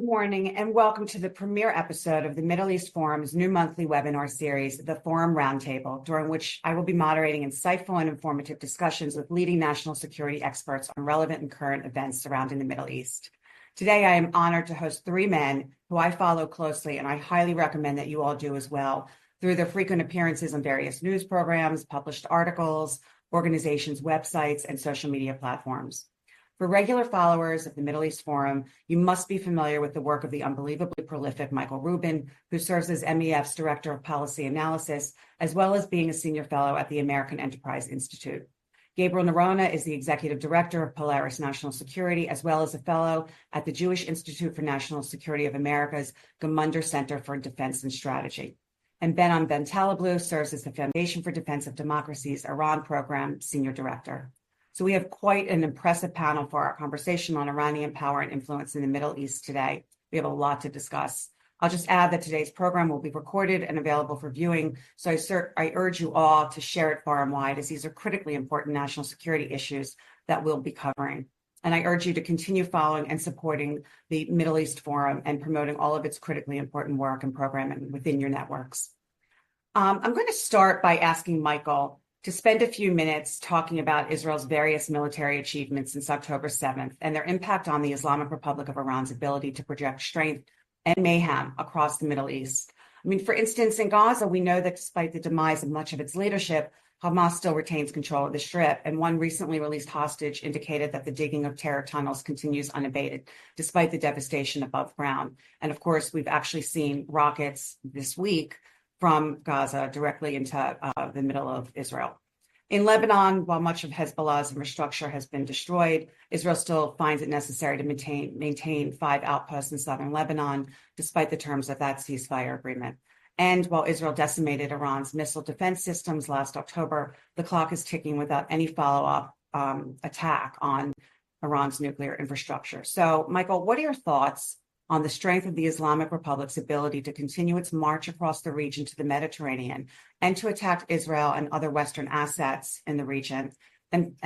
Good morning and welcome to the premiere episode of the Middle East Forum's new monthly webinar series, the Forum Roundtable, during which I will be moderating insightful and informative discussions with leading national security experts on relevant and current events surrounding the Middle East. Today, I am honored to host three men who I follow closely, and I highly recommend that you all do as well, through their frequent appearances on various news programs, published articles, organizations' websites, and social media platforms. For regular followers of the Middle East Forum, you must be familiar with the work of the unbelievably prolific Michael Rubin, who serves as MEF's Director of Policy Analysis, as well as being a Senior Fellow at the American Enterprise Institute. Gabriel Nerona is the Executive Director of Polaris National Security, as well as a Fellow at the Jewish Institute for National Security of America's Gemunder Center for Defense and Strategy. And Behnam Bentaleblu serves as the Foundation for Defense of Democracy's Iran Program Senior Director. So we have quite an impressive panel for our conversation on Iranian power and influence in the Middle East today. We have a lot to discuss. I'll just add that today's program will be recorded and available for viewing, so I urge you all to share it far and wide, as these are critically important national security issues that we'll be covering. And I urge you to continue following and supporting the Middle East Forum and promoting all of its critically important work and programming within your networks. I'm going to start by asking Michael to spend a few minutes talking about Israel's various military achievements since October 7th and their impact on the Islamic Republic of Iran's ability to project strength and mayhem across the Middle East. I mean, for instance, in Gaza, we know that despite the demise of much of its leadership, Hamas still retains control of the Strip, and one recently released hostage indicated that the digging of terror tunnels continues unabated, despite the devastation above ground. And of course, we've actually seen rockets this week from Gaza directly into the middle of Israel. In Lebanon, while much of Hezbollah's infrastructure has been destroyed, Israel still finds it necessary to maintain 5 outposts in southern Lebanon, despite the terms of that ceasefire agreement. And while Israel decimated Iran's missile defense systems last October, the clock is ticking without any follow-up attack on Iran's nuclear infrastructure. So, Michael, what are your thoughts on the strength of the Islamic Republic's ability to continue its march across the region to the Mediterranean and to attack Israel and other Western assets in the region? And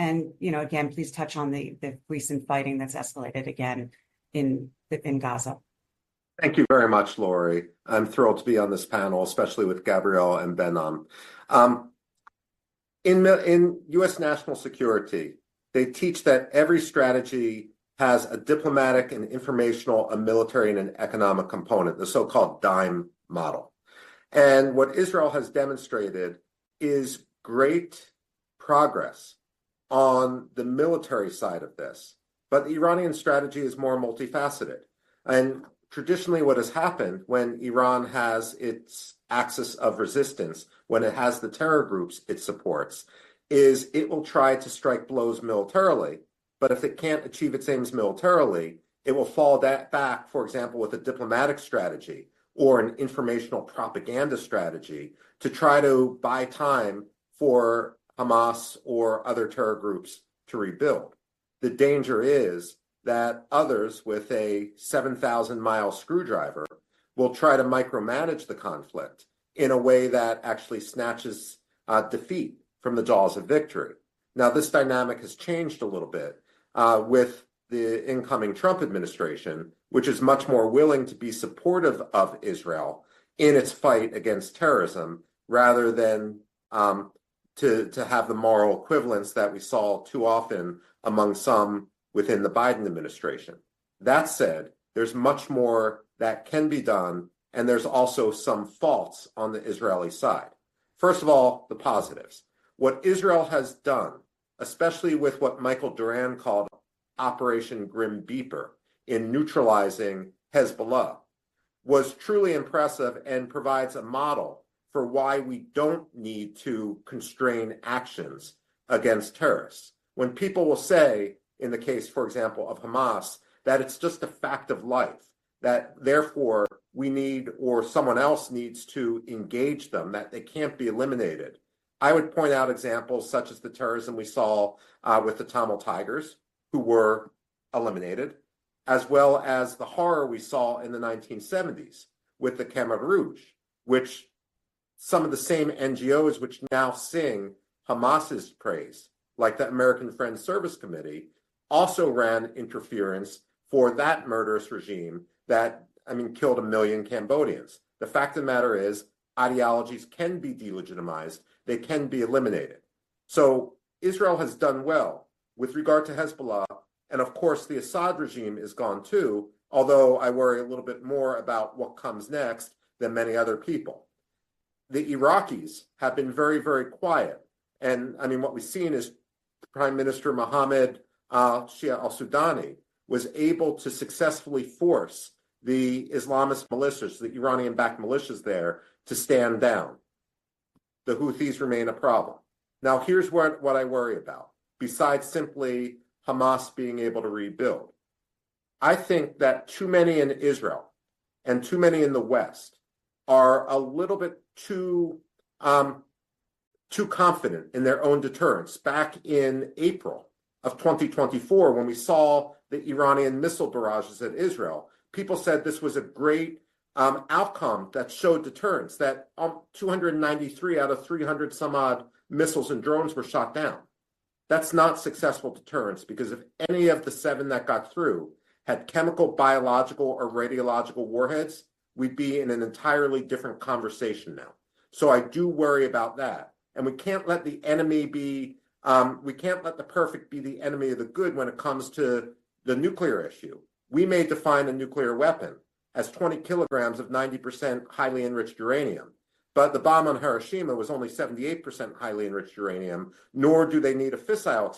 again, please touch on the recent fighting that's escalated again in Gaza. Thank you very much, Lori. I'm thrilled to be on this panel, especially with Gabrielle and Behnam. In U.S. national security, they teach that every strategy has a diplomatic and informational, a military, and an economic component, the so-called dime model. And what Israel has demonstrated is great progress on the military side of this. But the Iranian strategy is more multifaceted. And traditionally what has happened when Iran has its axis of resistance, when it has the terror groups it supports, is it will try to strike blows militarily. But if it can't achieve its aims militarily, it will fall back, for example, with a diplomatic strategy or an informational propaganda strategy to try to buy time for Hamas or other terror groups to rebuild. The danger is that others with a 7,000-mile screwdriver will try to micromanage the conflict in a way that actually snatches defeat from the jaws of victory. Now, this dynamic has changed a little bit with the incoming Trump administration, which is much more willing to be supportive of Israel in its fight against terrorism, rather than to have the moral equivalence that we saw too often among some within the Biden administration. That said, there's much more that can be done, and there's also some faults on the Israeli side. First of all, the positives. What Israel has done, especially with what Michael Duran called Operation Grim Beeper in neutralizing Hezbollah, was truly impressive and provides a model for why we don't need to constrain actions against terrorists. When people will say, in the case, for example, of Hamas, that it's just a fact of life, that therefore we need, or someone else needs to engage them, that they can't be eliminated. I would point out examples such as the terrorism we saw with the Tamil Tigers, who were eliminated, as well as the horror we saw in the 1970s with the Khmer Rouge, which some of the same NGOs which now sing Hamas's praise, like the American Friends Service Committee, also ran interference for that murderous regime that, killed 1 million Cambodians. The fact of the matter is, ideologies can be delegitimized. They can be eliminated. So Israel has done well with regard to Hezbollah. And of course, the Assad regime is gone too, although I worry a little bit more about what comes next than many other people. The Iraqis have been very, very quiet. And what we've seen is Prime Minister Mohammed Shia al-Sudani was able to successfully force the Islamist militias, the Iranian-backed militias there, to stand down. The Houthis remain a problem. Now, here's what I worry about, besides simply Hamas being able to rebuild. I think that too many in Israel and too many in the West are a little bit too confident in their own deterrence. Back in April of 2024, when we saw the Iranian missile barrages at Israel, people said this was a great outcome that showed deterrence, that 293 out of 300 some odd missiles and drones were shot down. That's not successful deterrence, because if any of the 7 that got through had chemical, biological, or radiological warheads, we'd be in an entirely different conversation now. So I do worry about that. And we can't let the enemy be, we can't let the perfect be the enemy of the good when it comes to the nuclear issue. We may define a nuclear weapon as 20 kilograms of 90% highly enriched uranium. But the bomb on Hiroshima was only 78% highly enriched uranium, nor do they need a fissile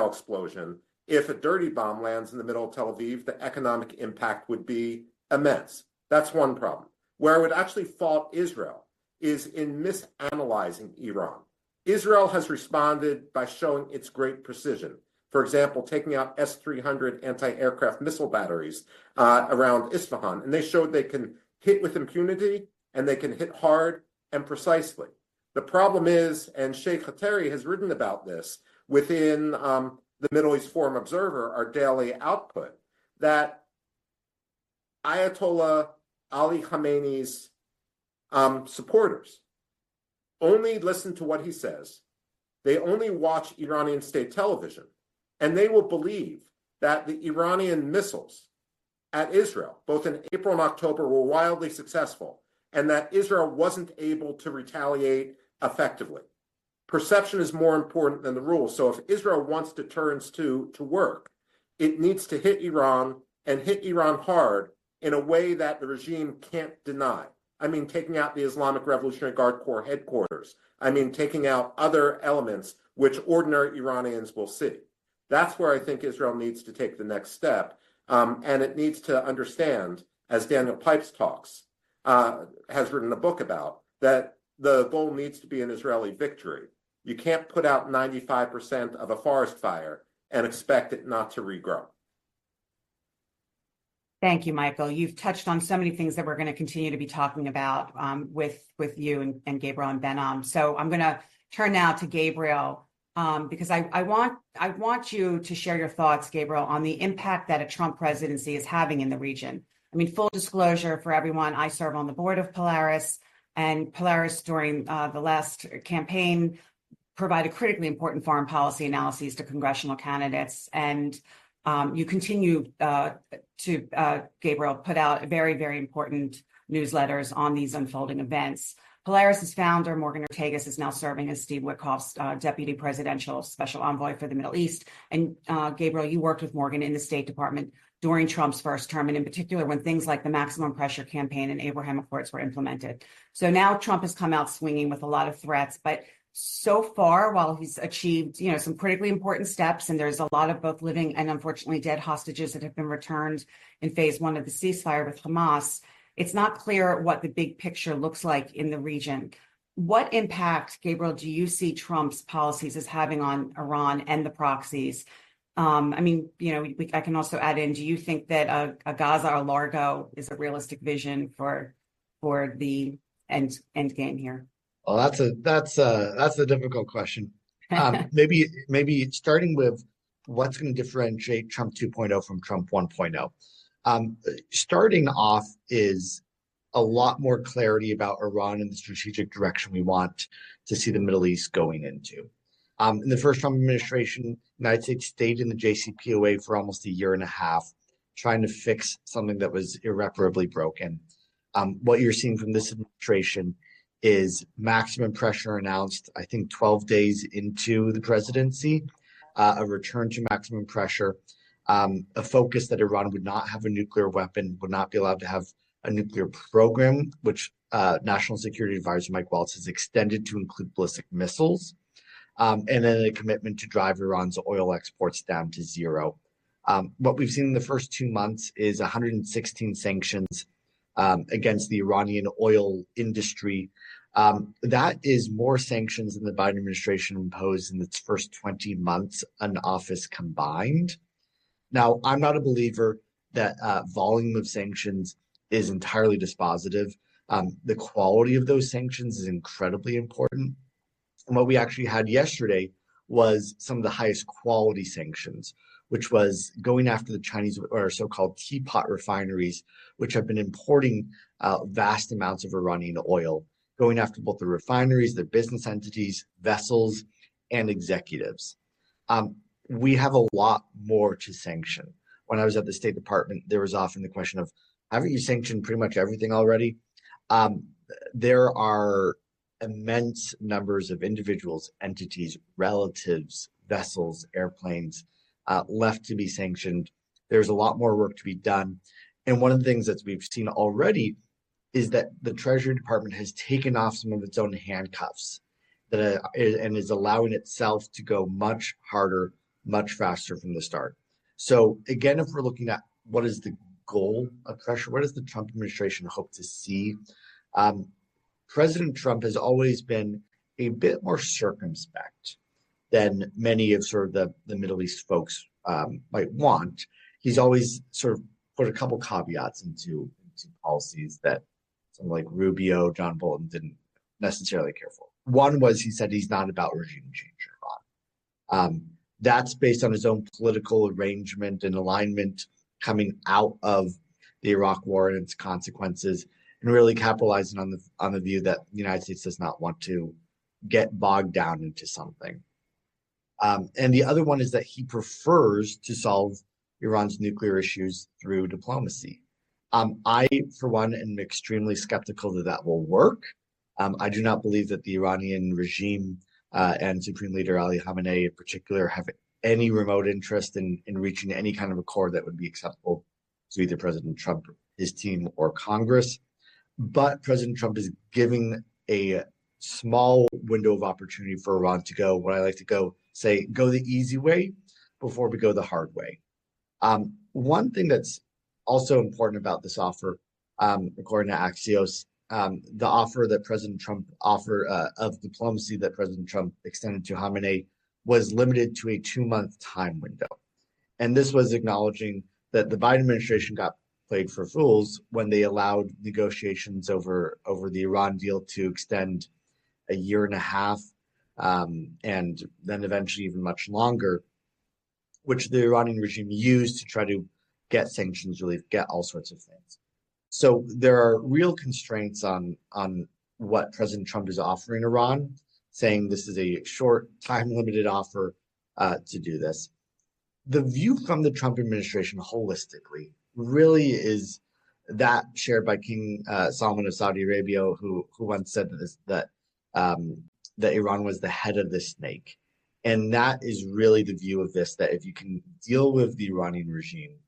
explosion. If a dirty bomb lands in the middle of Tel Aviv, the economic impact would be immense. That's one problem. Where I would actually fault Israel is in misanalyzing Iran. Israel has responded by showing its great precision. For example, taking out S-300 anti-aircraft missile batteries around Isfahan, and they showed they can hit with impunity and they can hit hard and precisely. The problem is, and Sheikh Hateri has written about this within the Middle East Forum Observer, our daily output, that Ayatollah Ali Khamenei's supporters only listen to what he says. They only watch Iranian state television, and they will believe that the Iranian missiles at Israel, both in April and October, were wildly successful, and that Israel wasn't able to retaliate effectively. Perception is more important than the rules. So if Israel wants deterrence to work, it needs to hit Iran and hit Iran hard in a way that the regime can't deny. Taking out the Islamic Revolutionary Guard Corps headquarters. Taking out other elements which ordinary Iranians will see. That's where I think Israel needs to take the next step. And it needs to understand, as Daniel Pipes has written a book about, that the goal needs to be an Israeli victory. You can't put out 95% of a forest fire and expect it not to regrow. Thank you, Michael. You've touched on so many things that we're going to continue to be talking about with you and Gabriel and Behnam. So I'm going to turn now to Gabriel because I want you to share your thoughts, Gabriel, on the impact that a Trump presidency is having in the region. Full disclosure for everyone, I serve on the board of Polaris, and Polaris during the last campaign provided critically important foreign policy analyses to congressional candidates. And you continue to, Gabriel, put out very, very important newsletters on these unfolding events. Polaris's founder, Morgan Ortagus, is now serving as Steve Witkoff's deputy presidential special envoy for the Middle East. And Gabriel, you worked with Morgan in the State Department during Trump's first term, and in particular when things like the maximum pressure campaign and Abraham Accords were implemented. So now Trump has come out swinging with a lot of threats, but so far, while he's achieved, some critically important steps, and there's a lot of both living and unfortunately dead hostages that have been returned in phase 1 of the ceasefire with Hamas, it's not clear what the big picture looks like in the region. What impact, Gabriel, do you see Trump's policies as having on Iran and the proxies? I can also add in, do you think that a Gaza or Largo is a realistic vision for the end game here? Well, that's a difficult question. Maybe starting with what's going to differentiate Trump 2.0 from Trump 1.0. Starting off is a lot more clarity about Iran and the strategic direction we want to see the Middle East going into. In the first Trump administration, the United States stayed in the JCPOA for almost a year and a half. trying to fix something that was irreparably broken. What you're seeing from this administration is maximum pressure announced, I think 12 days into the presidency, a return to maximum pressure, a focus that Iran would not have a nuclear weapon, would not be allowed to have a nuclear program, which National Security Advisor Mike Waltz has extended to include ballistic missiles, and then a commitment to drive Iran's oil exports down to zero. What we've seen in the first 2 months is 116 sanctions against the Iranian oil industry. That is more sanctions than the Biden administration imposed in its first 20 months in office combined. Now, I'm not a believer that volume of sanctions is entirely dispositive. The quality of those sanctions is incredibly important. And what we actually had yesterday was some of the highest quality sanctions, which was going after the Chinese or so-called teapot refineries, which have been importing vast amounts of Iranian oil, going after both the refineries, their business entities, vessels, and executives. We have a lot more to sanction. When I was at the State Department, there was often the question of, haven't you sanctioned pretty much everything already? There are immense numbers of individuals, entities, relatives, vessels, airplanes left to be sanctioned. There's a lot more work to be done. And one of the things that we've seen already is that the Treasury Department has taken off some of its own handcuffs and is allowing itself to go much harder, much faster from the start. So again, if we're looking at what is the goal of pressure, what does the Trump administration hope to see? President Trump has always been a bit more circumspect than many of sort of the Middle East folks might want. He's always sort of put a couple caveats into policies that someone like Rubio, John Bolton didn't necessarily care for. One was he said he's not about regime change in Iran. That's based on his own political arrangement and alignment coming out of the Iraq War and its consequences, and really capitalizing on the view that the United States does not want to get bogged down into something. And the other one is that he prefers to solve Iran's nuclear issues through diplomacy. I, for one, am extremely skeptical that that will work. I do not believe that the Iranian regime and Supreme Leader Ali Khamenei in particular have any remote interest in reaching any kind of accord that would be acceptable to either President Trump, his team, or Congress. But President Trump is giving a small window of opportunity for Iran to go, what I like to go the easy way before we go the hard way. One thing that's also important about this offer, according to Axios, the offer that President Trump offered of diplomacy that President Trump extended to Khamenei was limited to a 2-month time window. And this was acknowledging that the Biden administration got played for fools when they allowed negotiations over the Iran deal to extend a year and a half, and then eventually even much longer, which the Iranian regime used to try to get sanctions relief, get all sorts of things. So there are real constraints on what President Trump is offering Iran, saying this is a short, time-limited offer to do this. The view from the Trump administration holistically really is that shared by King Salman of Saudi Arabia, who once said that Iran was the head of the snake. And that is really the view of this, that if you can deal with the Iranian regime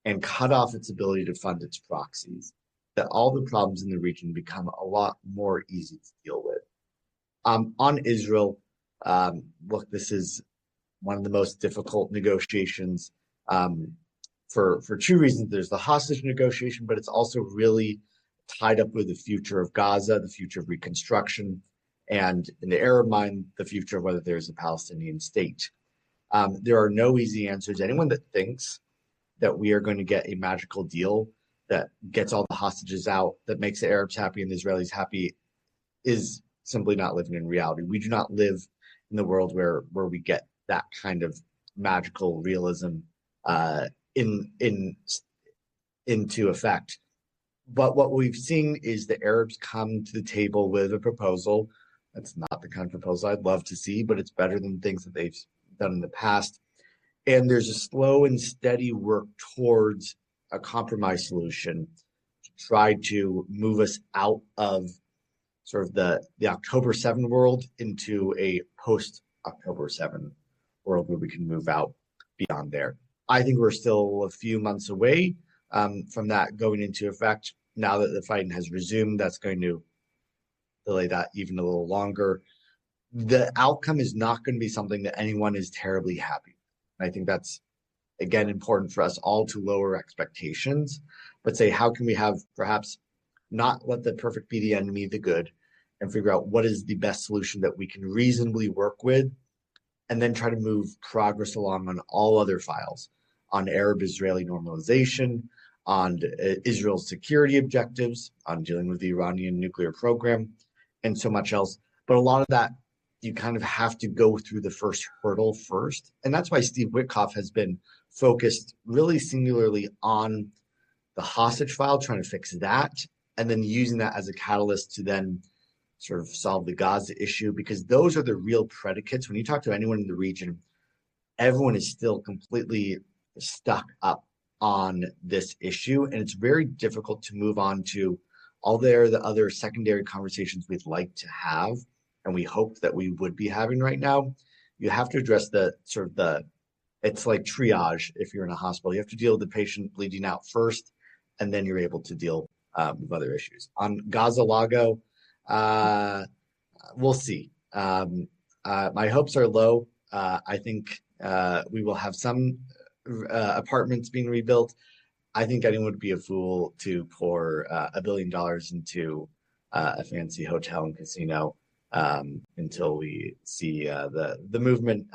and cut off its ability to fund its proxies, that all the problems in the region become a lot more easy to deal with. On Israel, look, this is one of the most difficult negotiations for two reasons. There's the hostage negotiation, but it's also really tied up with the future of Gaza, the future of reconstruction, and in the Arab mind, the future of whether there's a Palestinian state. There are no easy answers. Anyone that thinks that we are going to get a magical deal that gets all the hostages out, that makes the Arabs happy and the Israelis happy, is simply not living in reality. We do not live in the world where we get that kind of magical realism into effect. But what we've seen is the Arabs come to the table with a proposal. That's not the kind of proposal I'd love to see, but it's better than things that they've done in the past. And there's a slow and steady work towards a compromise solution to try to move us out of sort of the October 7 world into a post October 7 world where we can move out beyond there. I think we're still a few months away from that going into effect. Now that the fighting has resumed, that's going to delay that even a little longer. The outcome is not going to be something that anyone is terribly happy. I think that's, again, important for us all to lower expectations, but say, how can we have perhaps not let the perfect be the enemy of the good and figure out what is the best solution that we can reasonably work with, and then try to move progress along on all other files, on Arab-Israeli normalization, on Israel's security objectives, on dealing with the Iranian nuclear program, and so much else. But a lot of that, you kind of have to go through the first hurdle first. And that's why Steve Witkoff has been focused really singularly on the hostage file, trying to fix that, and then using that as a catalyst to then sort of solve the Gaza issue, because those are the real predicates. When you talk to anyone in the region, everyone is still completely stuck up on this issue, and it's very difficult to move on to all the other secondary conversations we'd like to have, and we hoped that we would be having right now. You have to address it's like triage. If you're in a hospital, you have to deal with the patient bleeding out first, and then you're able to deal with other issues. On Gaza Lago, we'll see. My hopes are low. I think we will have some apartments being rebuilt. I think anyone would be a fool to pour $1 billion into a fancy hotel and casino until we see the movement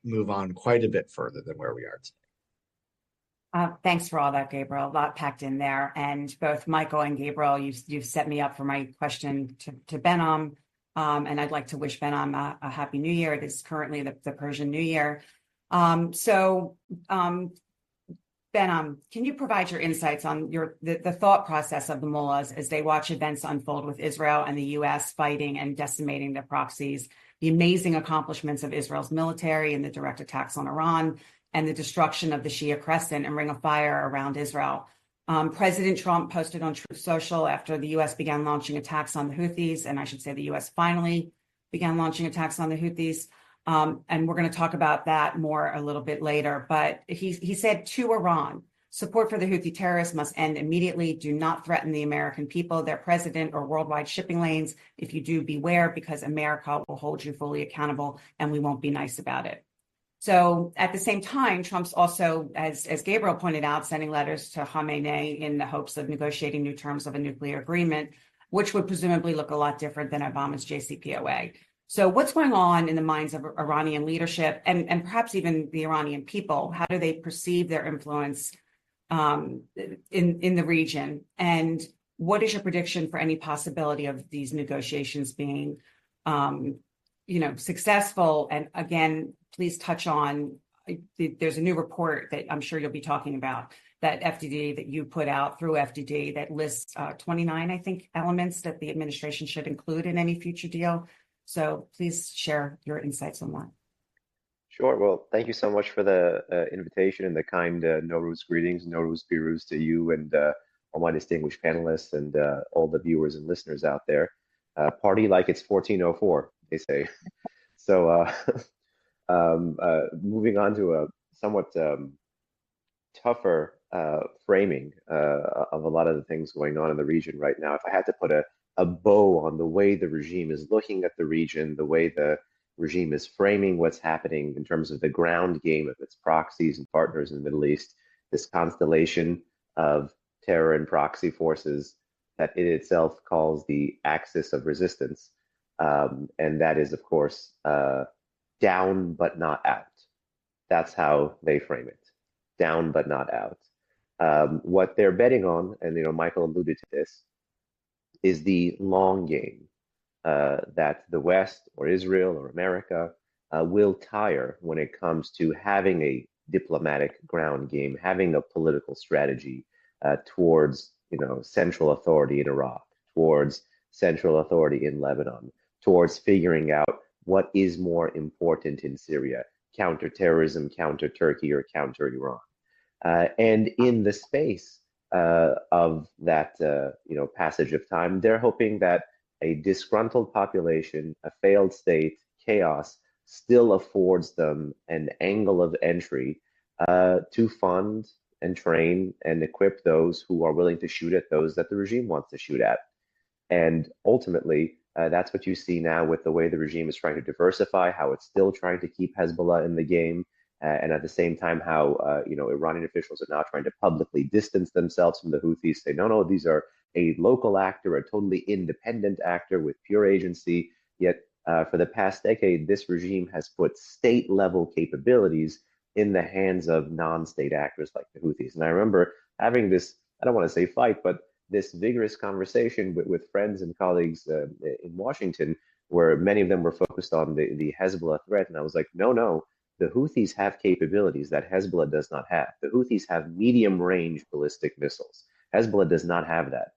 move on quite a bit further than where we are today. Thanks for all that, Gabriel. A lot packed in there. And both Michael and Gabriel, you've set me up for my question to Behnam. And I'd like to wish Behnam a happy new year. It is currently the Persian New Year. Behnam, can you provide your insights on the thought process of the mullahs as they watch events unfold with Israel and the U.S. fighting and decimating their proxies, the amazing accomplishments of Israel's military and the direct attacks on Iran, and the destruction of the Shia Crescent and Ring of Fire around Israel? President Trump posted on Truth Social after the U.S. began launching attacks on the Houthis, and I should say the U.S. finally began launching attacks on the Houthis. And we're going to talk about that more a little bit later. But he said to Iran, support for the Houthi terrorists must end immediately. Do not threaten the American people, their president, or worldwide shipping lanes. If you do, beware, because America will hold you fully accountable and we won't be nice about it. So at the same time, Trump's also, as Gabriel pointed out, sending letters to Khamenei in the hopes of negotiating new terms of a nuclear agreement, which would presumably look a lot different than Obama's JCPOA. So what's going on in the minds of Iranian leadership and perhaps even the Iranian people? How do they perceive their influence in the region? And what is your prediction for any possibility of these negotiations being successful? And again, please touch on, there's a new report that I'm sure you'll be talking about, that FDD that you put out through FDD that lists 29, I think, elements that the administration should include in any future deal. So please share your insights on that. Sure. Well, thank you so much for the invitation and the kind Nowruz greetings, Nowruz Piruz to you and all my distinguished panelists and all the viewers and listeners out there. Party like it's 1404, they say. So moving on to a somewhat tougher framing of a lot of the things going on in the region right now. If I had to put a bow on the way the regime is looking at the region, the way the regime is framing what's happening in terms of the ground game of its proxies and partners in the Middle East, this constellation of terror and proxy forces that it itself calls the axis of resistance. And that is, of course, down but not out. That's how they frame it. Down but not out. What they're betting on, and Michael alluded to this, is the long game that the West or Israel or America will tire when it comes to having a diplomatic ground game, having a political strategy towards central authority in Iraq, towards central authority in Lebanon, towards figuring out what is more important in Syria, counterterrorism, counter Turkey, or counter Iran. And in the space of that passage of time. They're hoping that a disgruntled population, a failed state, chaos still affords them an angle of entry to fund and train and equip those who are willing to shoot at those that the regime wants to shoot at. And ultimately, that's what you see now with the way the regime is trying to diversify, how it's still trying to keep Hezbollah in the game, and at the same time, how Iranian officials are now trying to publicly distance themselves from the Houthis, say, no, no, these are a local actor, a totally independent actor with pure agency. Yet, for the past decade, this regime has put state-level capabilities in the hands of non-state actors like the Houthis. And I remember having this, I don't want to say fight, but this vigorous conversation with friends and colleagues in Washington, where many of them were focused on the Hezbollah threat. And I was like, no, no, the Houthis have capabilities that Hezbollah does not have. The Houthis have medium range ballistic missiles. Hezbollah does not have that.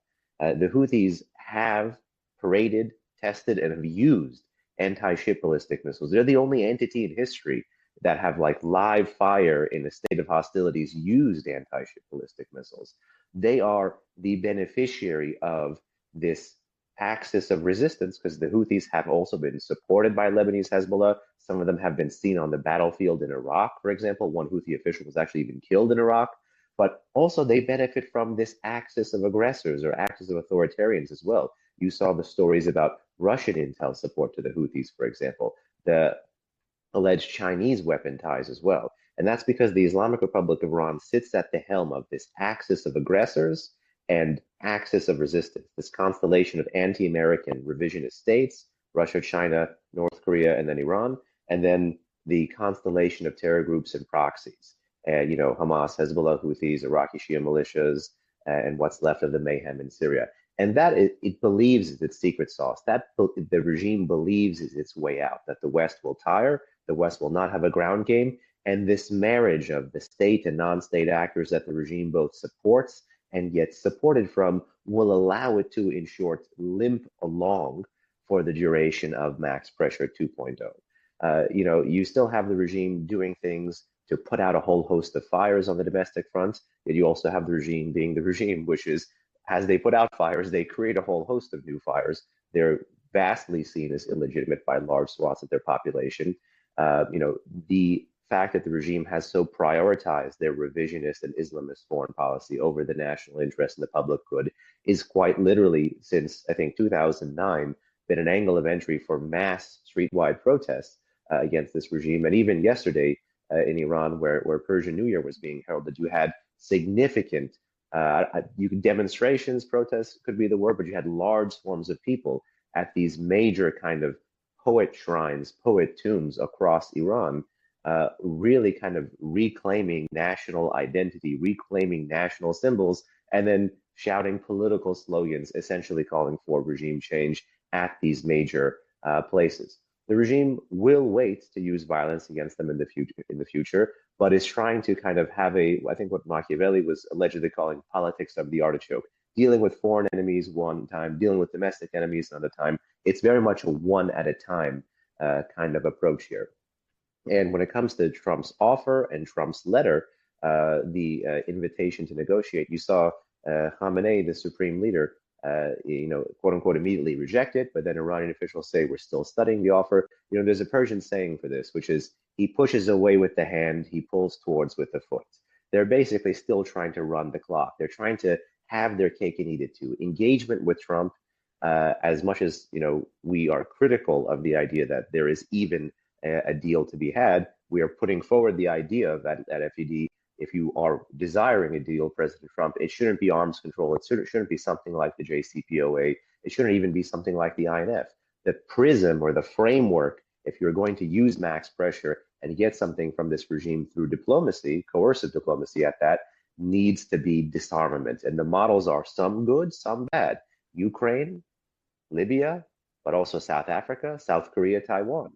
The Houthis have paraded, tested, and have used anti-ship ballistic missiles. They're the only entity in history that have like live fire in a state of hostilities used anti-ship ballistic missiles. They are the beneficiary of this axis of resistance because the Houthis have also been supported by Lebanese Hezbollah. Some of them have been seen on the battlefield in Iraq, for example. One Houthi official was actually even killed in Iraq. But also they benefit from this axis of aggressors or axis of authoritarians as well. You saw the stories about Russian intel support to the Houthis, for example. The alleged Chinese weapon ties as well. And that's because the Islamic Republic of Iran sits at the helm of this axis of aggressors and axis of resistance, this constellation of anti-American revisionist states, Russia, China, North Korea, and then Iran, and then the constellation of terror groups and proxies, Hamas, Hezbollah, Houthis, Iraqi Shia militias, and what's left of the mayhem in Syria. And that it believes is its secret sauce. That the regime believes is its way out, that the West will tire, the West will not have a ground game, and this marriage of the state and non-state actors that the regime both supports and gets supported from will allow it to, in short, limp along for the duration of max pressure 2.0. You still have the regime doing things to put out a whole host of fires on the domestic front, yet you also have the regime being the regime, which is, as they put out fires, they create a whole host of new fires. They're vastly seen as illegitimate by large swaths of their population. The fact that the regime has so prioritized their revisionist and Islamist foreign policy over the national interest and the public good is quite literally, since I think 2009, been an angle of entry for mass streetwide protests against this regime. And even yesterday in Iran, where Persian New Year was being heralded, you had significant demonstrations, protests could be the word, but you had large swarms of people at these major kind of poet shrines, poet tombs across Iran, really kind of reclaiming national identity, reclaiming national symbols, and then shouting political slogans, essentially calling for regime change at these major places. The regime will wait to use violence against them in the future, but is trying to kind of have I think what Machiavelli was allegedly calling politics of the artichoke, dealing with foreign enemies one time, dealing with domestic enemies another time. It's very much a one at a time kind of approach here. And when it comes to Trump's offer and Trump's letter, the invitation to negotiate, you saw Khamenei, the supreme leader, quote unquote, immediately reject it. But then Iranian officials say we're still studying the offer. There's a Persian saying for this, which is he pushes away with the hand, he pulls towards with the foot. They're basically still trying to run the clock. They're trying to have their cake and eat it too. Engagement with Trump, as much as we are critical of the idea that there is even a deal to be had, we are putting forward the idea that at FED, if you are desiring a deal, President Trump, it shouldn't be arms control. It shouldn't be something like the JCPOA. It shouldn't even be something like the INF. The prism or the framework, if you're going to use max pressure and get something from this regime through diplomacy, coercive diplomacy at that, needs to be disarmament. And the models are some good, some bad. Ukraine, Libya, but also South Africa, South Korea, Taiwan.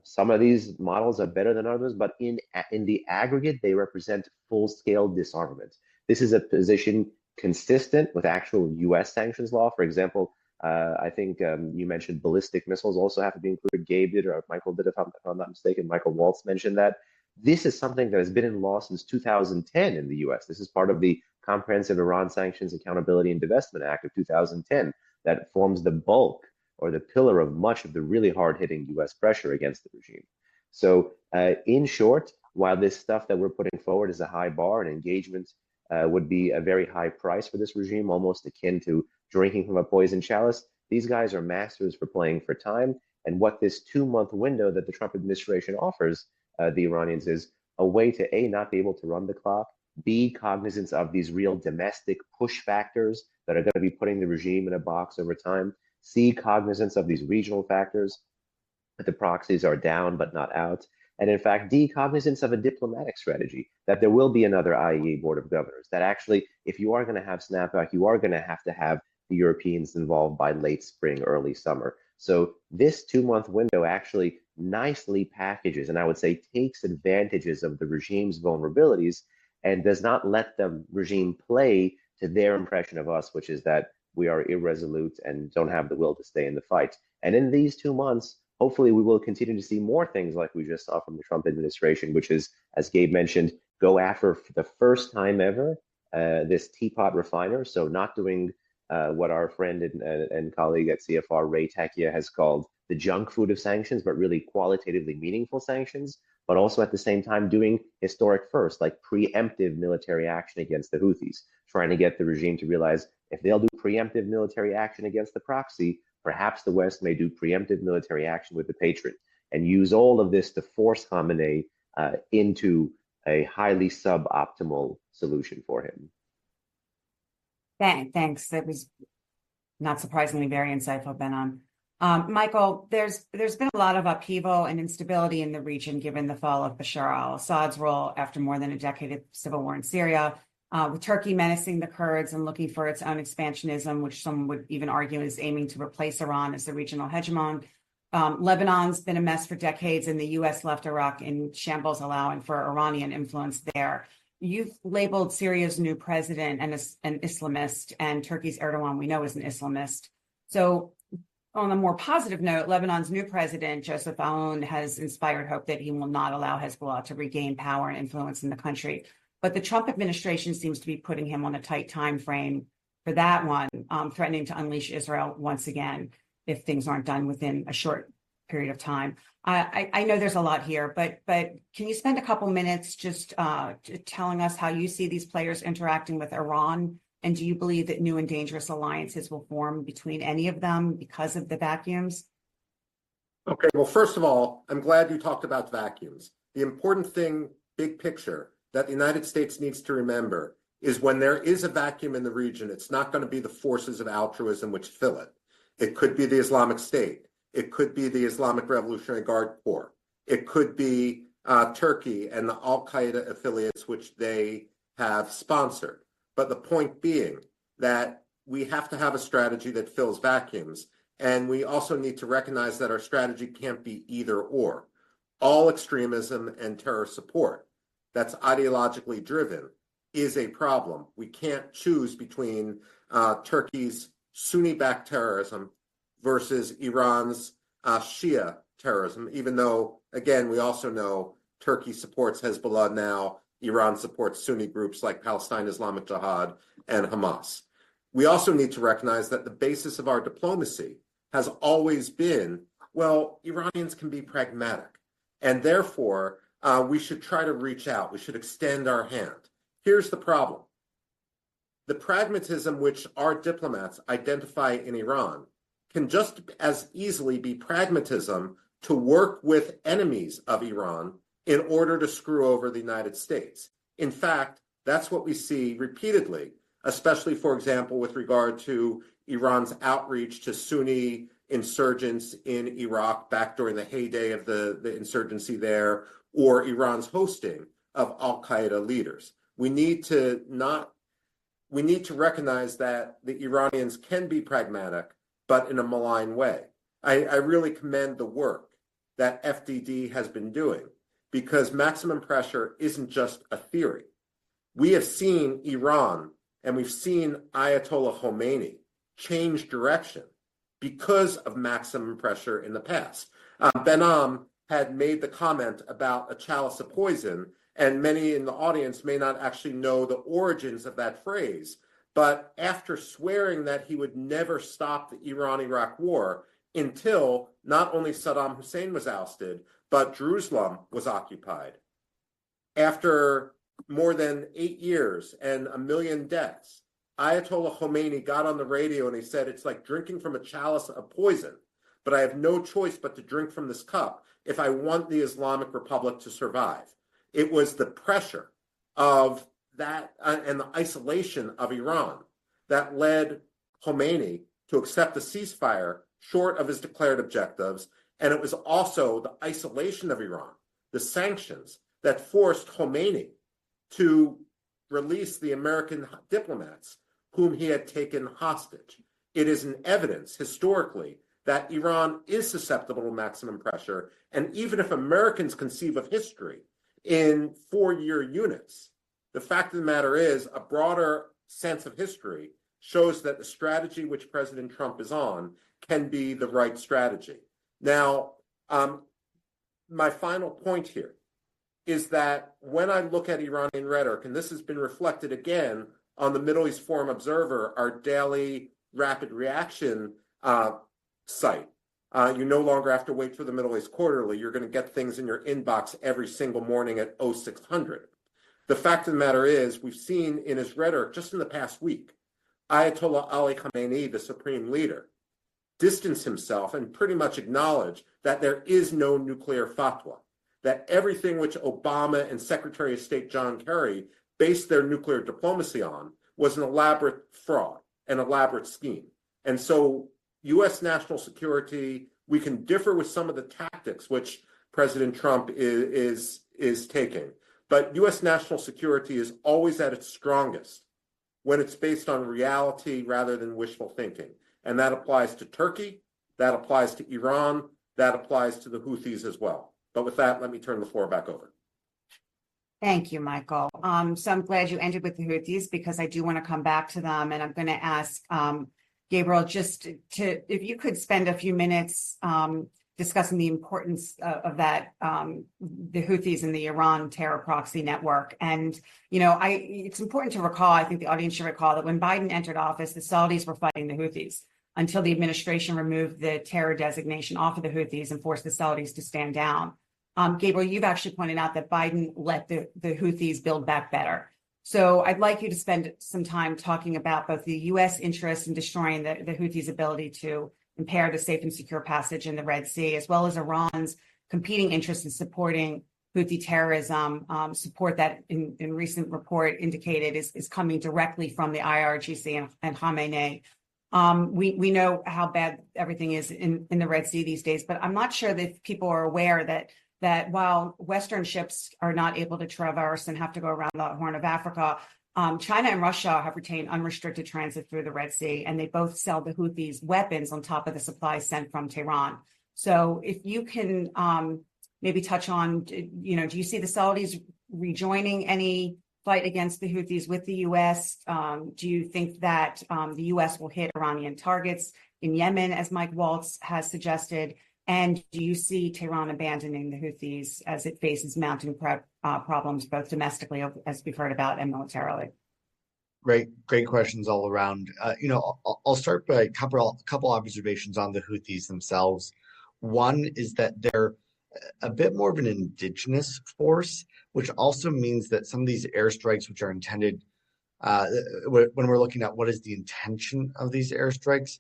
Some of these models are better than others, but in the aggregate, they represent full-scale disarmament. This is a position consistent with actual U.S. sanctions law. For example, I think you mentioned ballistic missiles also have to be included. Gabe did, or Michael did, if I'm not mistaken. Michael Waltz mentioned that. This is something that has been in law since 2010 in the U.S. This is part of the Comprehensive Iran Sanctions Accountability and Divestment Act of 2010 that forms the bulk or the pillar of much of the really hard-hitting U.S. pressure against the regime. So, in short, while this stuff that we're putting forward is a high bar and engagement would be a very high price for this regime, almost akin to drinking from a poisoned chalice, these guys are masters for playing for time. And what this 2-month window that the Trump administration offers the Iranians is a way to A, not be able to run the clock, B, cognizance of these real domestic push factors that are going to be putting the regime in a box over time, C, cognizance of these regional factors, that the proxies are down but not out, and in fact, D, cognizance of a diplomatic strategy, that there will be another IEA Board of Governors, that actually, if you are going to have snapback, you are going to have the Europeans involved by late spring, early summer. So this 2-month window actually nicely packages, and I would say takes advantages of the regime's vulnerabilities and does not let the regime play to their impression of us, which is that we are irresolute and don't have the will to stay in the fight. And in these 2 months, hopefully we will continue to see more things like we just saw from the Trump administration, which is, as Gabe mentioned, go after for the first time ever this teapot refiner. So not doing what our friend and colleague at CFR, Ray Tachia, has called the junk food of sanctions, but really qualitatively meaningful sanctions, but also at the same time doing historic first, like preemptive military action against the Houthis, trying to get the regime to realize if they'll do preemptive military action against the proxy, perhaps the West may do preemptive military action with the patron and use all of this to force Khamenei into a highly suboptimal solution for him. Thanks. That was not surprisingly very insightful, Behnam. Michael, there's been a lot of upheaval and instability in the region given the fall of Bashar al-Assad's rule after more than a decade of civil war in Syria, with Turkey menacing the Kurds and looking for its own expansionism, which some would even argue is aiming to replace Iran as the regional hegemon. Lebanon's been a mess for decades, and the U.S. left Iraq in shambles, allowing for Iranian influence there. You've labeled Syria's new president an Islamist, and Turkey's Erdogan, we know, is an Islamist. So on a more positive note, Lebanon's new president, Joseph Aoun, has inspired hope that he will not allow Hezbollah to regain power and influence in the country. But the Trump administration seems to be putting him on a tight time frame for that one, threatening to unleash Israel once again if things aren't done within a short period of time. I know there's a lot here, but can you spend a couple minutes just telling us how you see these players interacting with Iran? And do you believe that new and dangerous alliances will form between any of them because of the vacuums? Okay, well, first of all, I'm glad you talked about vacuums. The important thing, big picture, that the United States needs to remember is when there is a vacuum in the region, it's not going to be the forces of altruism which fill it. It could be the Islamic State. It could be the Islamic Revolutionary Guard Corps. It could be Turkey and the Al-Qaeda affiliates which they have sponsored. But the point being that we have to have a strategy that fills vacuums. And we also need to recognize that our strategy can't be either or. All extremism and terror support that's ideologically driven is a problem. We can't choose between Turkey's Sunni-backed terrorism versus Iran's Shia terrorism, even though, again, we also know Turkey supports Hezbollah now, Iran supports Sunni groups like Palestine Islamic Jihad and Hamas. We also need to recognize that the basis of our diplomacy has always been, well, Iranians can be pragmatic, and therefore we should try to reach out. We should extend our hand. Here's the problem. The pragmatism which our diplomats identify in Iran can just as easily be pragmatism to work with enemies of Iran in order to screw over the United States. In fact, that's what we see repeatedly, especially, for example, with regard to Iran's outreach to Sunni insurgents in Iraq back during the heyday of the insurgency there, or Iran's hosting of Al-Qaeda leaders. We need to recognize that the Iranians can be pragmatic, but in a malign way. I really commend the work that FDD has been doing, because maximum pressure isn't just a theory. We have seen Iran and we've seen Ayatollah Khomeini change direction because of maximum pressure in the past. Behnam had made the comment about a chalice of poison, and many in the audience may not actually know the origins of that phrase. But after swearing that he would never stop the Iran-Iraq war until not only Saddam Hussein was ousted, but Jerusalem was occupied. After more than 8 years and 1 million deaths, Ayatollah Khomeini got on the radio and he said, it's like drinking from a chalice of poison, but I have no choice but to drink from this cup if I want the Islamic Republic to survive. It was the pressure of that and the isolation of Iran that led Khomeini to accept a ceasefire short of his declared objectives. And it was also the isolation of Iran, the sanctions, that forced Khomeini to release the American diplomats whom he had taken hostage. It is an evidence historically that Iran is susceptible to maximum pressure. And even if Americans conceive of history in 4-year units, the fact of the matter is a broader sense of history shows that the strategy which President Trump is on can be the right strategy. Now, my final point here is that when I look at Iranian rhetoric, and this has been reflected again on the Middle East Forum Observer, our daily rapid reaction site, you no longer have to wait for the Middle East Quarterly. You're going to get things in your inbox every single morning at 0600. The fact of the matter is, we've seen in his rhetoric just in the past week, Ayatollah Ali Khamenei, the supreme leader, distance himself and pretty much acknowledge that there is no nuclear fatwa, that everything which Obama and Secretary of State John Kerry based their nuclear diplomacy on was an elaborate fraud, an elaborate scheme. And so U.S. national security, we can differ with some of the tactics which President Trump is taking, but U.S. national security is always at its strongest when it's based on reality rather than wishful thinking. And that applies to Turkey, that applies to Iran, that applies to the Houthis as well. But with that, let me turn the floor back over. Thank you, Michael. So I'm glad you ended with the Houthis because I do want to come back to them. And I'm going to ask Gabriel just to, if you could spend a few minutes discussing the importance of that, the Houthis and the Iran terror proxy network. And, you know, it's important to recall, I think the audience should recall that when Biden entered office, the Saudis were fighting the Houthis until the administration removed the terror designation off of the Houthis and forced the Saudis to stand down. Gabriel, you've actually pointed out that Biden let the Houthis build back better. So I'd like you to spend some time talking about both the U.S. interest in destroying the Houthis' ability to impair the safe and secure passage in the Red Sea, as well as Iran's competing interest in supporting Houthi terrorism, support that in recent report indicated is coming directly from the IRGC and Khamenei. We know how bad everything is in the Red Sea these days, but I'm not sure that people are aware that while Western ships are not able to traverse and have to go around the Horn of Africa, China and Russia have retained unrestricted transit through the Red Sea, and they both sell the Houthis weapons on top of the supplies sent from Tehran. So if you can maybe touch on, you know, do you see the Saudis rejoining any fight against the Houthis with the U.S.? Do you think that the U.S. will hit Iranian targets in Yemen, as Mike Waltz has suggested? And do you see Tehran abandoning the Houthis as it faces mounting problems, both domestically, as we've heard about, and militarily? Great questions all around. You know, I'll start by a couple observations on the Houthis themselves. One is that they're a bit more of an indigenous force, which also means that some of these airstrikes, which are intended, when we're looking at what is the intention of these airstrikes,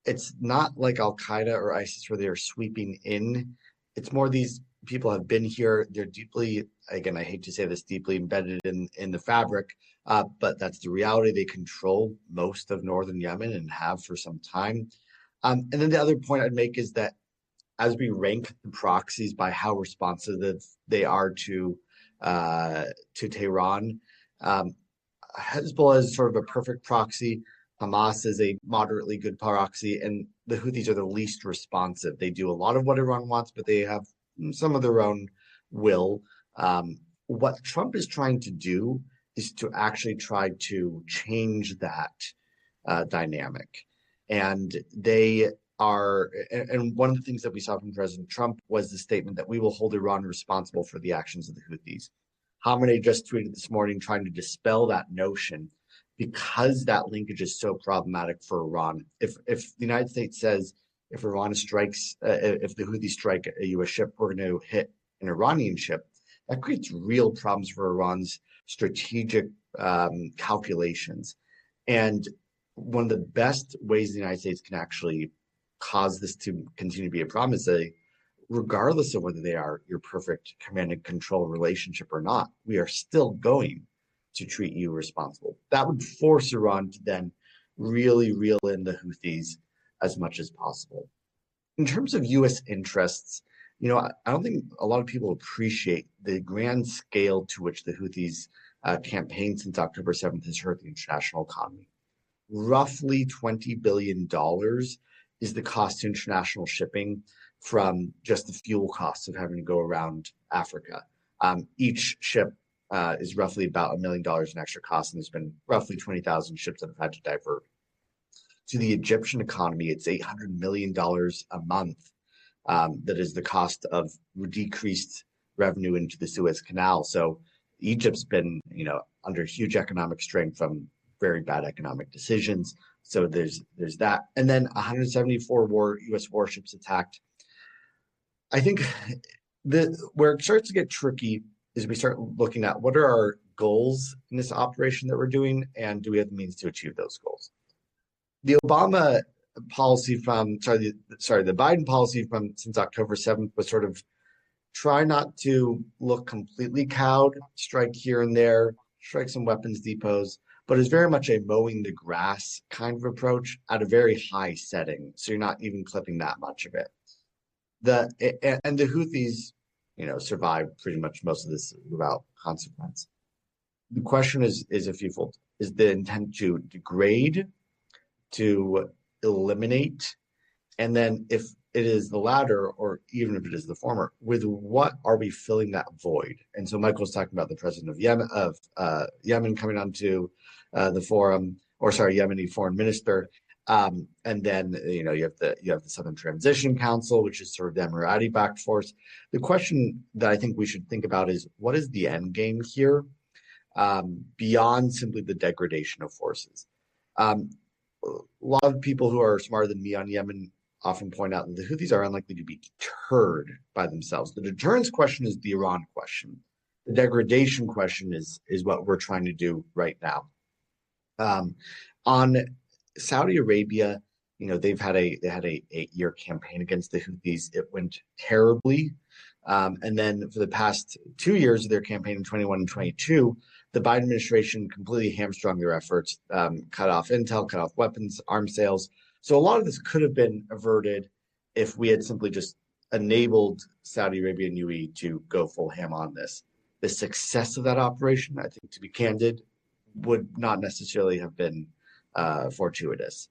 it's not like Al Qaeda or ISIS where they are sweeping in. It's more these people have been here. They're deeply, again, I hate to say this, deeply embedded in the fabric, but that's the reality. They control most of northern Yemen and have for some time. And then the other point I'd make is that as we rank the proxies by how responsive they are to Tehran, Hezbollah is sort of a perfect proxy. Hamas is a moderately good proxy, and the Houthis are the least responsive. They do a lot of what Iran wants, but they have some of their own will. What Trump is trying to do is to actually try to change that dynamic. And they are, and one of the things that we saw from President Trump was the statement that we will hold Iran responsible for the actions of the Houthis. Khamenei just tweeted this morning trying to dispel that notion because that linkage is so problematic for Iran. If the United States says if Iran strikes, if the Houthis strike a U.S. ship, we're going to hit an Iranian ship, that creates real problems for Iran's strategic calculations. And one of the best ways the United States can actually cause this to continue to be a problem is that regardless of whether they are your perfect command and control relationship or not, we are still going to treat you responsible. That would force Iran to then really reel in the Houthis as much as possible. In terms of U.S. interests, I don't think a lot of people appreciate the grand scale to which the Houthis campaign since October 7th has hurt the international economy. Roughly $20 billion is the cost to international shipping from just the fuel costs of having to go around Africa. Each ship is roughly about $1 million in extra cost, and there's been roughly 20,000 ships that have had to divert. To the Egyptian economy, it's $800 million a month. That is the cost of decreased revenue into the Suez Canal. So Egypt's been, under huge economic strain from very bad economic decisions. So there's that. And then 174 U.S. warships attacked. I think where it starts to get tricky is we start looking at what are our goals in this operation that we're doing, and do we have the means to achieve those goals? The Obama policy the Biden policy from since October 7th was sort of try not to look completely cowed, strike here and there, strike some weapons depots, but it's very much a mowing the grass kind of approach at a very high setting. So you're not even clipping that much of it. And the Houthis, survived pretty much most of this without consequence. The question is a fewfold. Is the intent to degrade, to eliminate, and then if it is the latter, or even if it is the former, with what are we filling that void? And so Michael's talking about the president of Yemen coming onto the forum, Yemeni foreign minister, and then you have the Southern Transition Council, which is sort of the Emirati-backed force. The question that I think we should think about is what is the end game here, beyond simply the degradation of forces. A lot of people who are smarter than me on Yemen often point out that the Houthis are unlikely to be deterred by themselves. The deterrence question is the Iran question. The degradation question is what we're trying to do right now. On Saudi Arabia, they had a 8-year campaign against the Houthis. It went terribly. And then for the past 2 years of their campaign in 21 and 22, the Biden administration completely hamstrung their efforts, cut off intel, cut off weapons, arms sales. So a lot of this could have been averted if we had simply just enabled Saudi Arabia and UAE to go full ham on this. The success of that operation, I think, to be candid, would not necessarily have been fortuitous.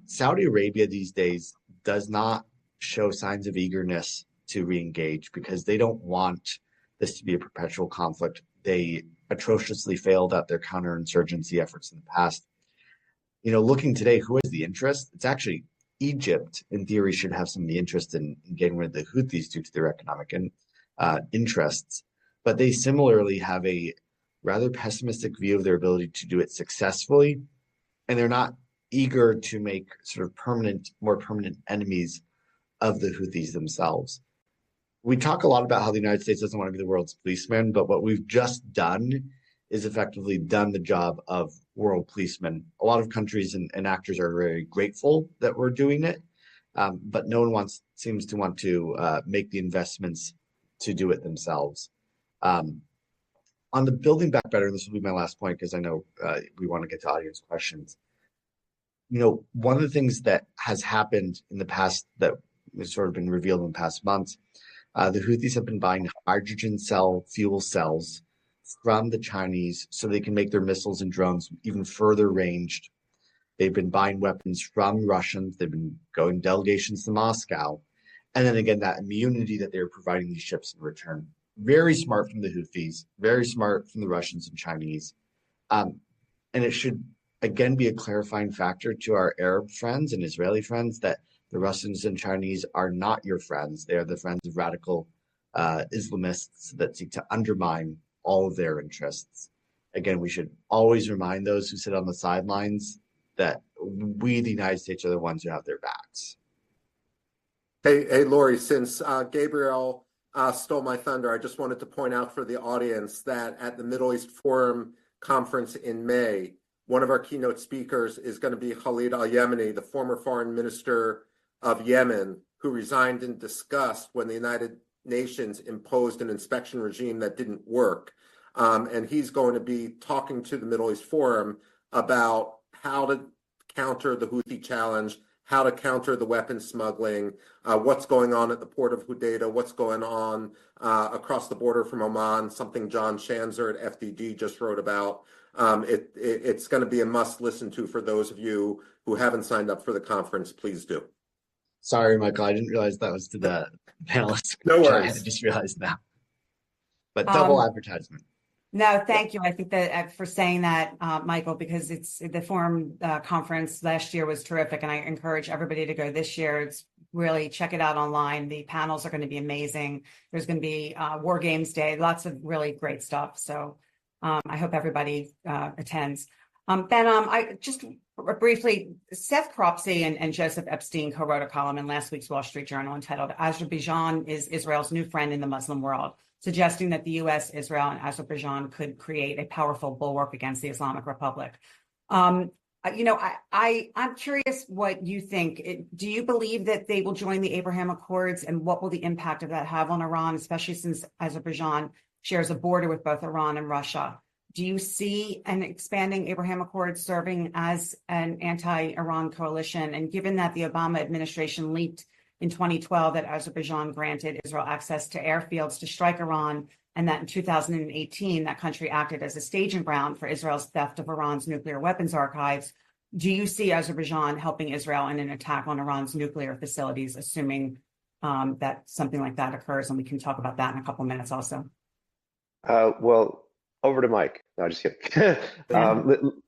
Saudi Arabia these days does not show signs of eagerness to re-engage because they don't want this to be a perpetual conflict. They atrociously failed at their counterinsurgency efforts in the past. Looking today, who has the interest? It's actually Egypt, in theory, should have some of the interest in getting rid of the Houthis due to their economic interests. But they similarly have a rather pessimistic view of their ability to do it successfully. And they're not eager to make sort of more permanent enemies of the Houthis themselves. We talk a lot about how the United States doesn't want to be the world's policeman, but what we've just done is effectively done the job of world policemen. A lot of countries and actors are very grateful that we're doing it, but no one seems to want to make the investments to do it themselves. On the building back better, and this will be my last point because I know we want to get to audience questions. One of the things that has happened in the past that has sort of been revealed in the past months, the Houthis have been buying hydrogen fuel cells from the Chinese so they can make their missiles and drones even further ranged. They've been buying weapons from Russians. They've been going delegations to Moscow. And then again, that immunity that they're providing these ships in return. Very smart from the Houthis, very smart from the Russians and Chinese. And it should, again, be a clarifying factor to our Arab friends and Israeli friends that the Russians and Chinese are not your friends. They are the friends of radical Islamists that seek to undermine all of their interests. Again, we should always remind those who sit on the sidelines that we, the United States, are the ones who have their backs. Hey, Lori, since Gabriel stole my thunder, I just wanted to point out for the audience that at the Middle East Forum conference in May, one of our keynote speakers is going to be Khalid al-Yemeni, the former foreign minister of Yemen, who resigned in disgust when the United Nations imposed an inspection regime that didn't work. And he's going to be talking to the Middle East Forum about how to counter the Houthi challenge, how to counter the weapons smuggling, what's going on at the port of Hodeidah, what's going on across the border from Oman, something John Shanzer at FDD just wrote about. It's going to be a must listen to for those of you who haven't signed up for the conference. Please do. Sorry, Michael, I didn't realize that was to the panelists. No I worries. just realized that. But double advertisement. No, thank you. I think that for saying that, Michael, because it's the forum conference last year was terrific, and I encourage everybody to go this year. It's really check it out online. The panels are going to be amazing. There's going to be War Games Day, lots of really great stuff. So I hope everybody attends. Ben, I just briefly, Seth Cropsey and Joseph Epstein co-wrote a column in last week's Wall Street Journal entitled "Azerbaijan is Israel's New Friend in the Muslim World," suggesting that the U.S., Israel, and Azerbaijan could create a powerful bulwark against the Islamic Republic. I'm curious what you think. Do you believe that they will join the Abraham Accords, and what will the impact of that have on Iran, especially since Azerbaijan shares a border with both Iran and Russia? Do you see an expanding Abraham Accords serving as an anti-Iran coalition? And given that the Obama administration leaked in 2012 that Azerbaijan granted Israel access to airfields to strike Iran, and that in 2018 that country acted as a staging ground for Israel's theft of Iran's nuclear weapons archives, do you see Azerbaijan helping Israel in an attack on Iran's nuclear facilities, assuming that something like that occurs? And we can talk about that in a couple minutes also. Well, over to Mike. No, just kidding.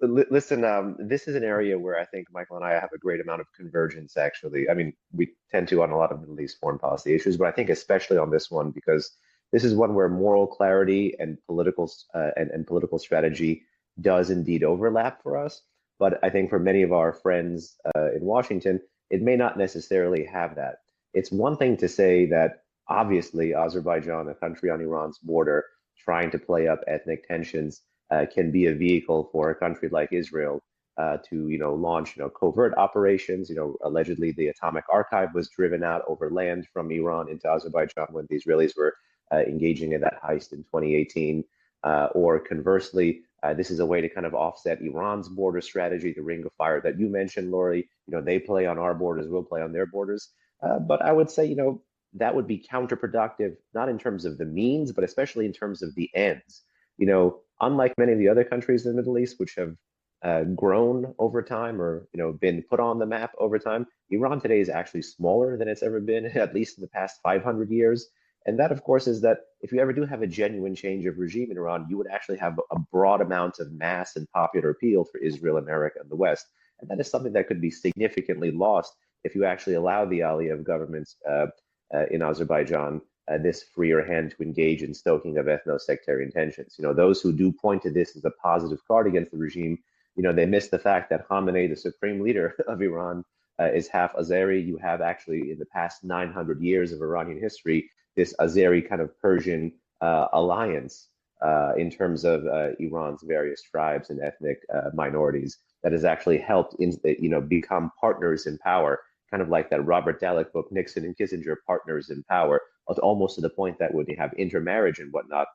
Listen, this is an area where I think Michael and I have a great amount of convergence, actually. I mean, we tend to on a lot of Middle East foreign policy issues, but I think especially on this one, because this is one where moral clarity and political political strategy does indeed overlap for us. But I think for many of our friends in Washington, it may not necessarily have that. It's one thing to say that obviously Azerbaijan, a country on Iran's border, trying to play up ethnic tensions can be a vehicle for a country like Israel to, launch, covert operations. Allegedly the atomic archive was driven out over land from Iran into Azerbaijan when the Israelis were engaging in that heist in 2018. Or conversely, this is a way to kind of offset Iran's border strategy, the ring of fire that you mentioned, Lori. They play on our borders, we'll play on their borders. But I would say, that would be counterproductive, not in terms of the means, but especially in terms of the ends. Unlike many of the other countries in the Middle East, which have grown over time or been put on the map over time, Iran today is actually smaller than it's ever been, at least in the past 500 years. And that, of course, is that if you ever do have a genuine change of regime in Iran, you would actually have a broad amount of mass and popular appeal for Israel, America, and the West. And that is something that could be significantly lost if you actually allow the Aliyev governments in Azerbaijan this freer hand to engage in stoking of ethno-sectarian tensions. Those who do point to this as a positive card against the regime, they miss the fact that Khamenei, the supreme leader of Iran, is half Azeri. You have actually in the past 900 years of Iranian history, this Azeri kind of Persian alliance in terms of Iran's various tribes and ethnic minorities that has actually helped become partners in power, kind of like that Robert Dallek book, Nixon and Kissinger, Partners in Power, almost to the point that when you have intermarriage and whatnot,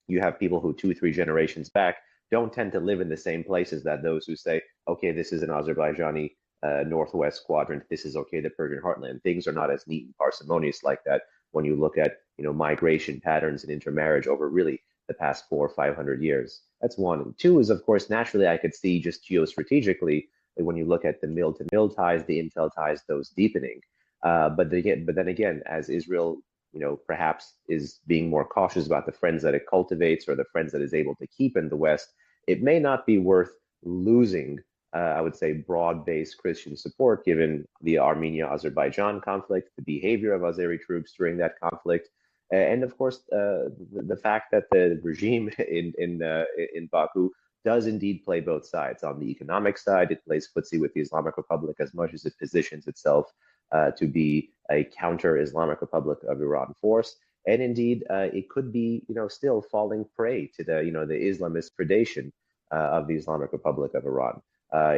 you have people who 2-3 generations back don't tend to live in the same places that those who say, okay, this is an Azerbaijani northwest quadrant, this is okay, the Persian heartland. Things are not as neat and parsimonious like that when you look at migration patterns and intermarriage over really the past 400 or 500 years. That's one. And two is, of course, naturally I could see just geostrategically when you look at the mill-to-mill ties, the intel ties, those deepening. But then again, as Israel, perhaps is being more cautious about the friends that it cultivates or the friends that is able to keep in the West, it may not be worth losing, I would say, broad-based Christian support given the Armenia-Azerbaijan conflict, the behavior of Azeri troops during that conflict, And of course, the fact that the regime in Baku does indeed play both sides. On the economic side, it plays footsie with the Islamic Republic as much as it positions itself to be a counter-Islamic Republic of Iran force. And indeed, it could be, still falling prey to the Islamist predation of the Islamic Republic of Iran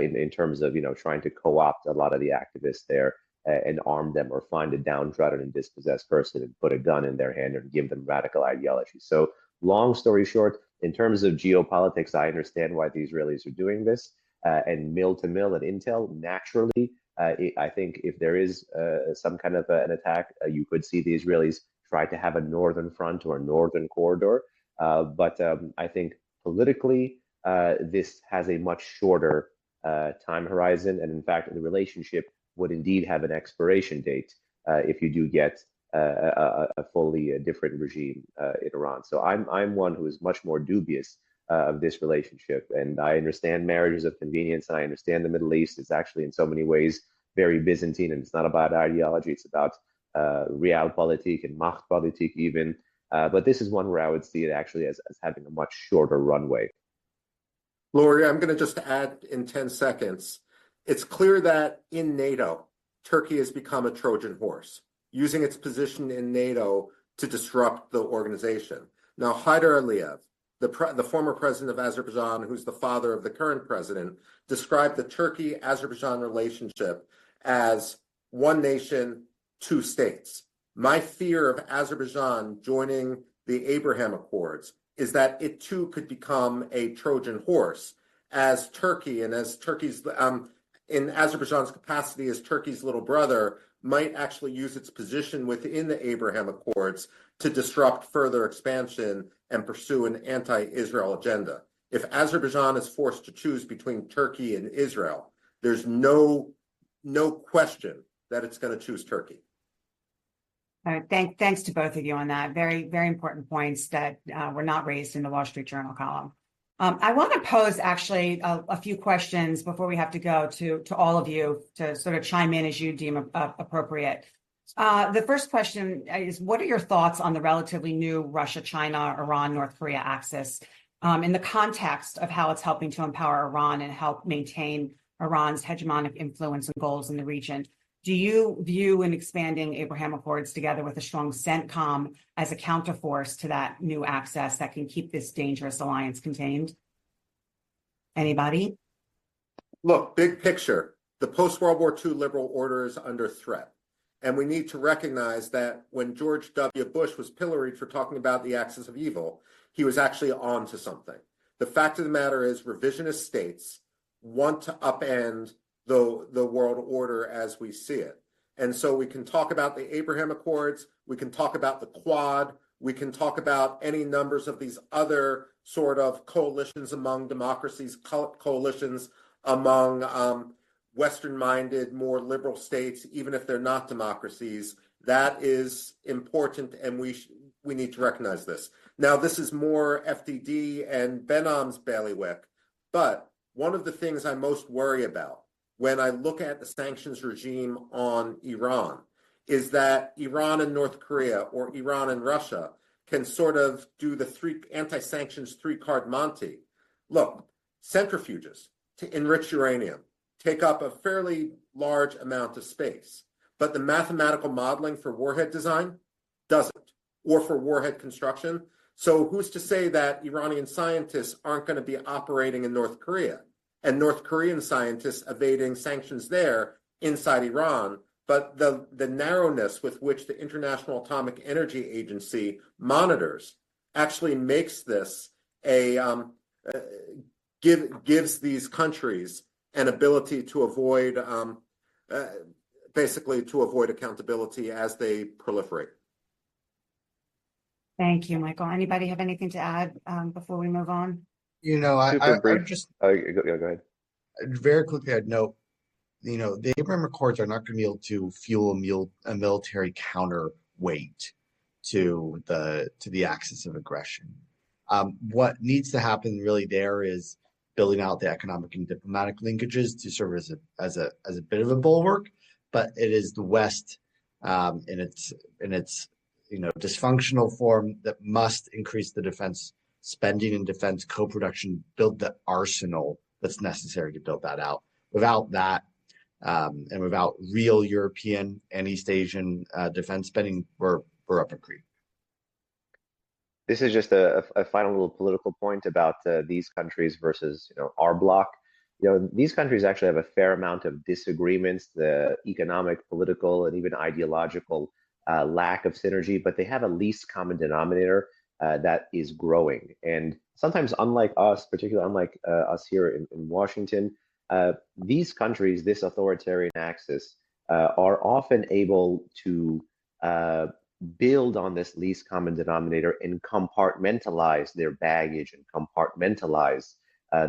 in terms of, trying to co-opt a lot of the activists there and arm them or find a downtrodden and dispossessed person and put a gun in their hand and give them radical ideology. So, long story short, in terms of geopolitics, I understand why the Israelis are doing this. And mill to mill and intel, naturally, I think if there is some kind of an attack, you could see the Israelis try to have a northern front or a northern corridor. But I think politically, this has a much shorter time horizon. And in fact, the relationship would indeed have an expiration date if you do get a fully different regime in Iran. So I'm one who is much more dubious of this relationship. And I understand marriages of convenience, and I understand the Middle East is actually in so many ways very Byzantine, and it's not about ideology, it's about realpolitik and machtpolitik even. But this is one where I would see it actually as having a much shorter runway. Lori, I'm going to just add in 10 seconds. It's clear that in NATO, Turkey has become a Trojan horse, using its position in NATO to disrupt the organization. Now, Haidar Aliyev, the former president of Azerbaijan, who's the father of the current president, described the Turkey-Azerbaijan relationship as one nation, two states. My fear of Azerbaijan joining the Abraham Accords is that it too could become a Trojan horse as Turkey and as Turkey's, in Azerbaijan's capacity as Turkey's little brother, might actually use its position within the Abraham Accords to disrupt further expansion and pursue an anti-Israel agenda. If Azerbaijan is forced to choose between Turkey and Israel, there's no question that it's going to choose Turkey. All right, thanks to both of you on that. Very, very important points that were not raised in the Wall Street Journal column. I want to pose actually a few questions before we have to go to all of you to sort of chime in as you deem appropriate. The first question is, what are your thoughts on the relatively new Russia, China, Iran, North Korea axis in the context of how it's helping to empower Iran and help maintain Iran's hegemonic influence and goals in the region? Do you view an expanding Abraham Accords together with a strong CENTCOM as a counterforce to that new access that can keep this dangerous alliance contained? Anybody? Look, big picture, the post-World War II liberal order is under threat. And we need to recognize that when George W. Bush was pilloried for talking about the axis of evil, he was actually on to something. The fact of the matter is revisionist states want to upend the world order as we see it. And so we can talk about the Abraham Accords, we can talk about the Quad, we can talk about any numbers of these other sort of coalitions among democracies, coalitions among Western-minded, more liberal states, even if they're not democracies. That is important, and we need to recognize this. Now, this is more FDD and Benham's bailiwick, but one of the things I most worry about when I look at the sanctions regime on Iran is that Iran and North Korea or Iran and Russia can sort of do the anti-sanctions three-card Monte. Look, centrifuges to enrich uranium take up a fairly large amount of space, but the mathematical modeling for warhead design doesn't, or for warhead construction. So who's to say that Iranian scientists aren't going to be operating in North Korea and North Korean scientists evading sanctions there inside Iran? But the narrowness with which the International Atomic Energy Agency monitors actually makes this gives these countries an ability to avoid basically to avoid accountability as they proliferate. Thank you, Michael. Anybody have anything to add before we move on? Super I brief. would just Go ahead. very quickly, I'd note, the Abraham Accords are not going to be able to fuel a military counterweight to the axis of aggression. What needs to happen really there is building out the economic and diplomatic linkages to serve as a bit of a bulwark, but it is the West in its dysfunctional form that must increase the defense spending and defense co-production, build the arsenal that's necessary to build that out. Without that, and without real European and East Asian defense spending, we're up a creek. This is just a final little political point about these countries versus our bloc. These countries actually have a fair amount of disagreements, the economic, political, and even ideological lack of synergy, but they have a least common denominator that is growing. And sometimes, unlike us, particularly unlike us here in Washington, these countries, this authoritarian axis, are often able to build on this least common denominator and compartmentalize their baggage and compartmentalize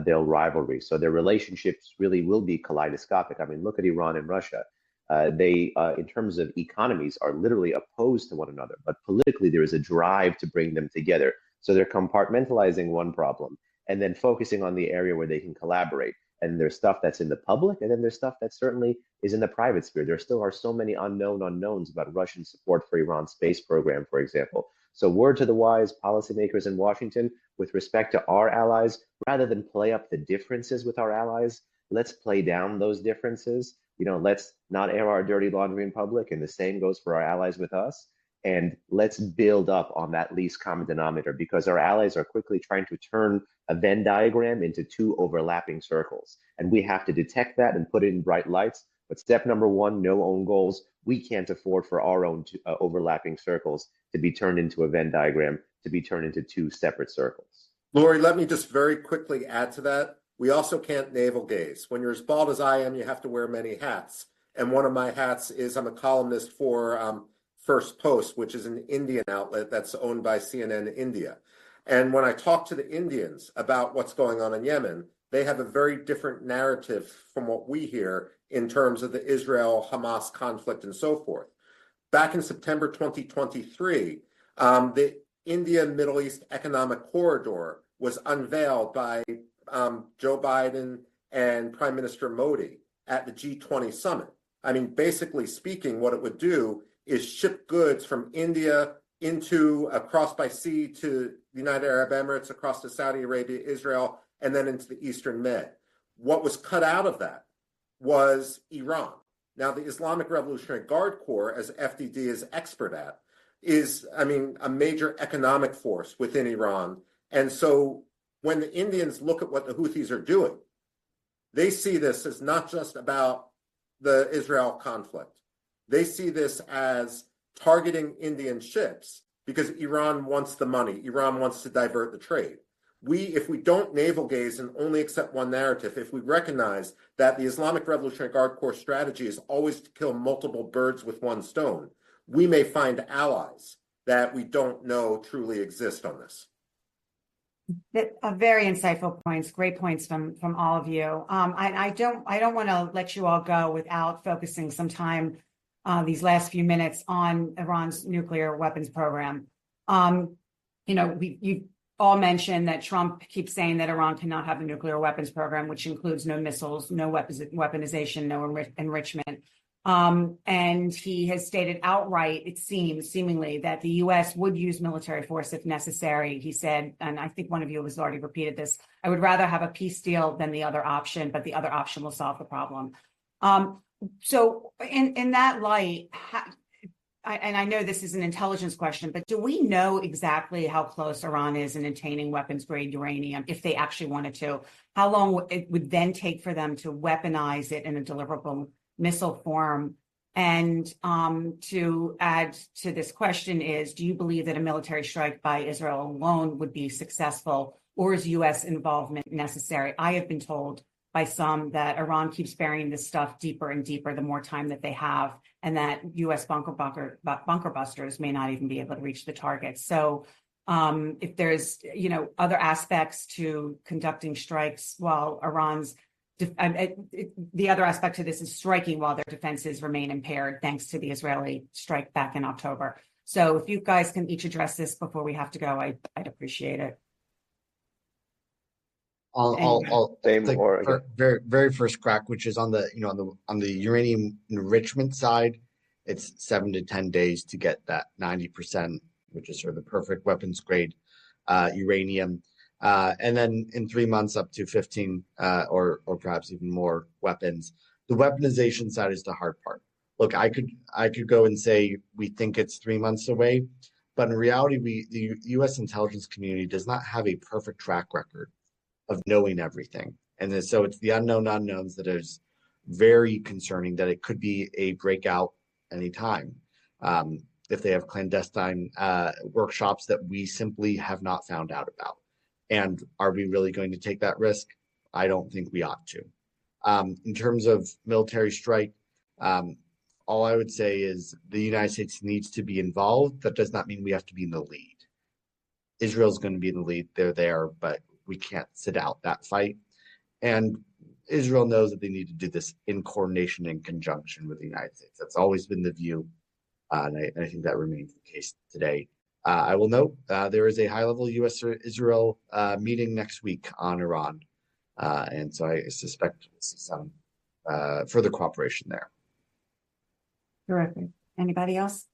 their rivalry. So their relationships really will be kaleidoscopic. I mean, look at Iran and Russia. They, in terms of economies, are literally opposed to one another, but politically there is a drive to bring them together. So they're compartmentalizing one problem and then focusing on the area where they can collaborate. And there's stuff that's in the public, and then there's stuff that certainly is in the private sphere. There still are so many unknown unknowns about Russian support for Iran's space program, for example. So word to the wise policymakers in Washington, with respect to our allies, rather than play up the differences with our allies, let's play down those differences. Let's not air our dirty laundry in public, and the same goes for our allies with us. And let's build up on that least common denominator, because our allies are quickly trying to turn a Venn diagram into two overlapping circles. And we have to detect that and put it in bright lights. But step number one, no own goals. We can't afford for our own overlapping circles to be turned into a Venn diagram, to be turned into two separate circles. Lori, let me just very quickly add to that. We also can't navel gaze. When you're as bald as I am, you have to wear many hats. And one of my hats is I'm a columnist for First Post, which is an Indian outlet that's owned by CNN India. And when I talk to the Indians about what's going on in Yemen, they have a very different narrative from what we hear in terms of the Israel-Hamas conflict and so forth. Back in September 2023, the India-Middle East Economic Corridor was unveiled by Joe Biden and Prime Minister Modi at the G20 summit. I mean, basically speaking, what it would do is ship goods from India across by sea to the United Arab Emirates, across to Saudi Arabia, Israel, and then into the Eastern Med. What was cut out of that was Iran. Now, the Islamic Revolutionary Guard Corps, as FDD is expert at, is, a major economic force within Iran. And so when the Indians look at what the Houthis are doing, they see this as not just about the Israel conflict. They see this as targeting Indian ships because Iran wants the money. Iran wants to divert the trade. If we don't navel gaze and only accept one narrative, if we recognize that the Islamic Revolutionary Guard Corps strategy is always to kill multiple birds with one stone, we may find allies that we don't know truly exist on this. Very insightful points, great points from all of you. I don't want to let you all go without focusing some time these last few minutes on Iran's nuclear weapons program. You all mentioned that Trump keeps saying that Iran cannot have a nuclear weapons program, which includes no missiles, no weaponization, no enrichment. And he has stated outright, it seems seemingly, that the U.S. would use military force if necessary. He said, and I think one of you has already repeated this, I would rather have a peace deal than the other option, but the other option will solve the problem. So in that light, and I know this is an intelligence question, but do we know exactly how close Iran is in attaining weapons-grade uranium if they actually wanted to? How long it would then take for them to weaponize it in a deliverable missile form? And to add to this question is, do you believe that a military strike by Israel alone would be successful, or is U.S. involvement necessary? I have been told by some that Iran keeps burying this stuff deeper and deeper the more time that they have, and that U.S. bunker busters may not even be able to reach the target. So if there's, other aspects to conducting strikes while Iran's the other aspect to this is striking while their defenses remain impaired, thanks to the Israeli strike back in October. So if you guys can each address this before we have to go, I'd appreciate it. I'll take very first crack, which is on the on the uranium enrichment side. it's 7 to 10 days to get that 90%, which is sort of the perfect weapons grade uranium. And then in 3 months, up to 15 or perhaps even more weapons. The weaponization side is the hard part. Look, I could go and say we think it's 3 months away, but in reality, the U.S. intelligence community does not have a perfect track record of knowing everything, and so it's the unknown unknowns that is very concerning. That it could be a breakout anytime. If they have clandestine workshops that we simply have not found out about. And are we really going to take that risk? I don't think we ought to. In terms of military strike, all I would say is the United States needs to be involved. That does not mean we have to be in the lead. Israel's going to be in the lead. They're there, but we can't sit out that fight. And Israel knows that they need to do this in coordination and conjunction with the United States. That's always been the view, and I think that remains the case today. I will note there is a high-level U.S.-Israel meeting next week on Iran, and so I suspect we'll see some further cooperation there. Terrific. Anybody else?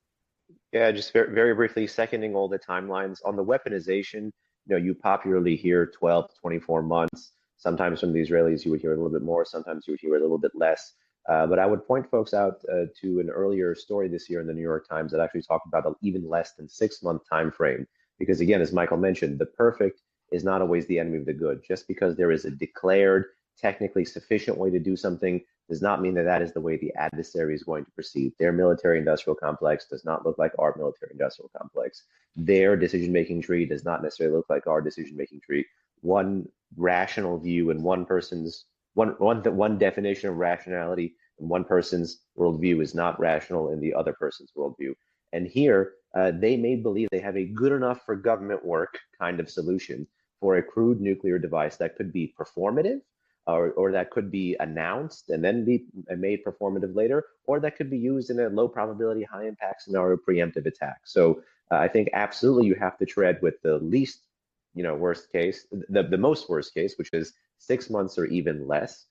Yeah, just very briefly, seconding all the timelines on the weaponization. You popularly hear 12 to 24 months. Sometimes from the Israelis, you would hear a little bit more. Sometimes you would hear a little bit less. But I would point folks out to an earlier story this year in the New York Times that actually talked about an even less than 6 month time frame. Because again, as Michael mentioned, the perfect is not always the enemy of the good. Just because there is a declared, technically sufficient way to do something does not mean that that is the way the adversary is going to proceed. Their military-industrial complex does not look like our military-industrial complex. Their decision-making tree does not necessarily look like our decision-making tree. One rational view and one definition of rationality in one person's worldview is not rational in the other person's worldview. And here, they may believe they have a good enough for government work kind of solution for a crude nuclear device that could be performative, or that could be announced and then be made performative later, or that could be used in a low probability, high impact scenario preemptive attack. So I think absolutely you have to tread with the least, worst case, the most worst case, which is 6 months or even less,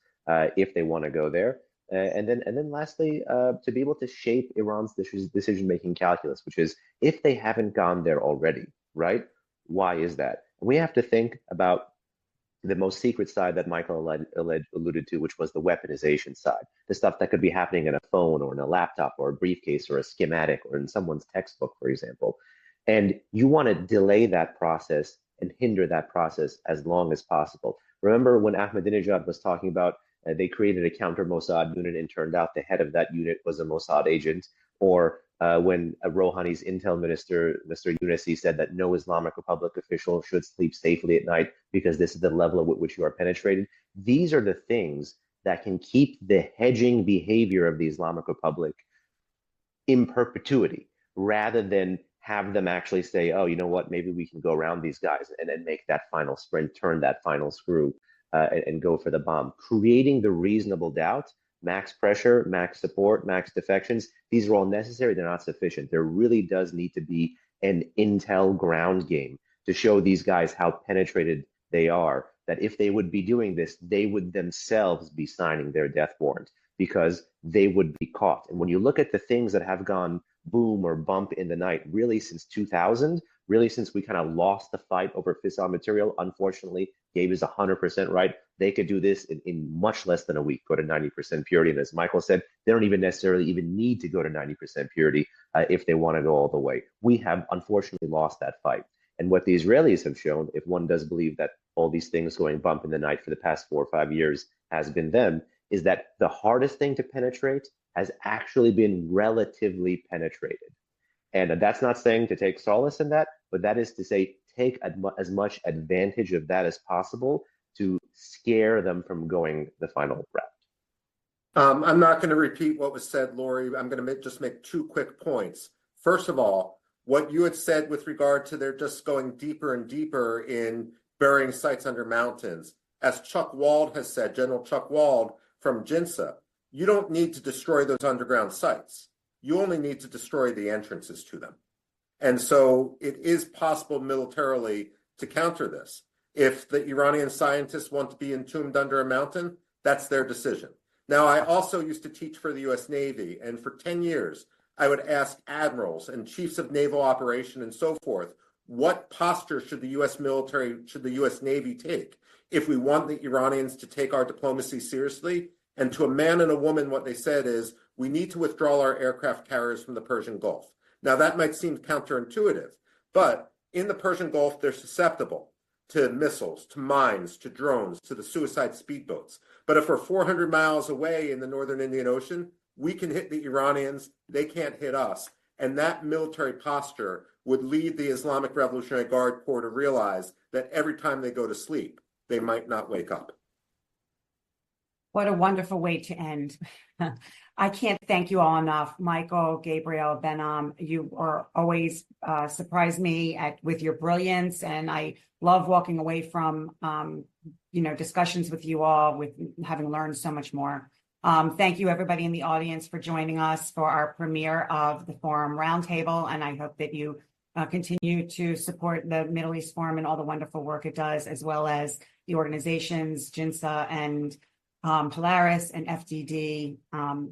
if they want to go there. And then lastly, to be able to shape Iran's decision-making calculus, which is if they haven't gone there already, right? Why is that? We have to think about the most secret side that Michael alluded to, which was the weaponization side, the stuff that could be happening in a phone or in a laptop or a briefcase or a schematic or in someone's textbook, for example. And you want to delay that process and hinder that process as long as possible. Remember when Ahmadinejad was talking about they created a counter Mossad unit and turned out the head of that unit was a Mossad agent, or when Rouhani's intel minister, Mr. Younisi, said that no Islamic Republic official should sleep safely at night because this is the level at which you are penetrated. These are the things that can keep the hedging behavior of the Islamic Republic in perpetuity, rather than have them actually say, oh, you know what, maybe we can go around these guys and then make that final sprint, turn that final screw, and go for the bomb. Creating the reasonable doubt, max pressure, max support, max defections, these are all necessary. They're not sufficient. There really does need to be an intel ground game to show these guys how penetrated they are, that if they would be doing this, they would themselves be signing their death warrant because they would be caught. And when you look at the things that have gone boom or bump in the night, really since 2000, really since we kind of lost the fight over fissile material, unfortunately, Gabe is 100% right. They could do this in much less than a week, go to 90% purity. And as Michael said, they don't even necessarily even need to go to 90% purity if they want to go all the way. We have unfortunately lost that fight. And what the Israelis have shown, if one does believe that all these things going bump in the night for the past 4 or 5 years has been them, is that the hardest thing to penetrate has actually been relatively penetrated. And that's not saying to take solace in that, but that is to say, take as much advantage of that as possible to scare them from going the final route. I'm not going to repeat what was said, Lori. I'm going to just make 2 quick points. First of all, what you had said with regard to they're just going deeper and deeper in burying sites under mountains. As Chuck Wald has said, General Chuck Wald from JINSA, you don't need to destroy those underground sites. You only need to destroy the entrances to them. And so it is possible militarily to counter this. If the Iranian scientists want to be entombed under a mountain, that's their decision. Now, I also used to teach for the U.S. Navy, and for 10 years, I would ask admirals and chiefs of naval operation and so forth, what posture should the U.S. military, should the U.S. Navy take if we want the Iranians to take our diplomacy seriously? And to a man and a woman, what they said is, we need to withdraw our aircraft carriers from the Persian Gulf. Now, that might seem counterintuitive, but in the Persian Gulf, they're susceptible to missiles, to mines, to drones, to the suicide speedboats. But if we're 400 miles away in the northern Indian Ocean, we can hit the Iranians, they can't hit us. And that military posture would lead the Islamic Revolutionary Guard Corps to realize that every time they go to sleep, they might not wake up. What a wonderful way to end. I can't thank you all enough. Michael, Gabriel, Behnam, you are always surprise me with your brilliance. And I love walking away from, discussions with you all, with having learned so much more. Thank you, everybody in the audience, for joining us for our premiere of the Forum Roundtable. And I hope that you continue to support the Middle East Forum and all the wonderful work it does, as well as the organizations, JINSA and Polaris and FDD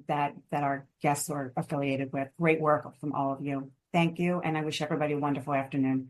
that our guests are affiliated with. Great work from all of you. Thank you. And I wish everybody a wonderful afternoon.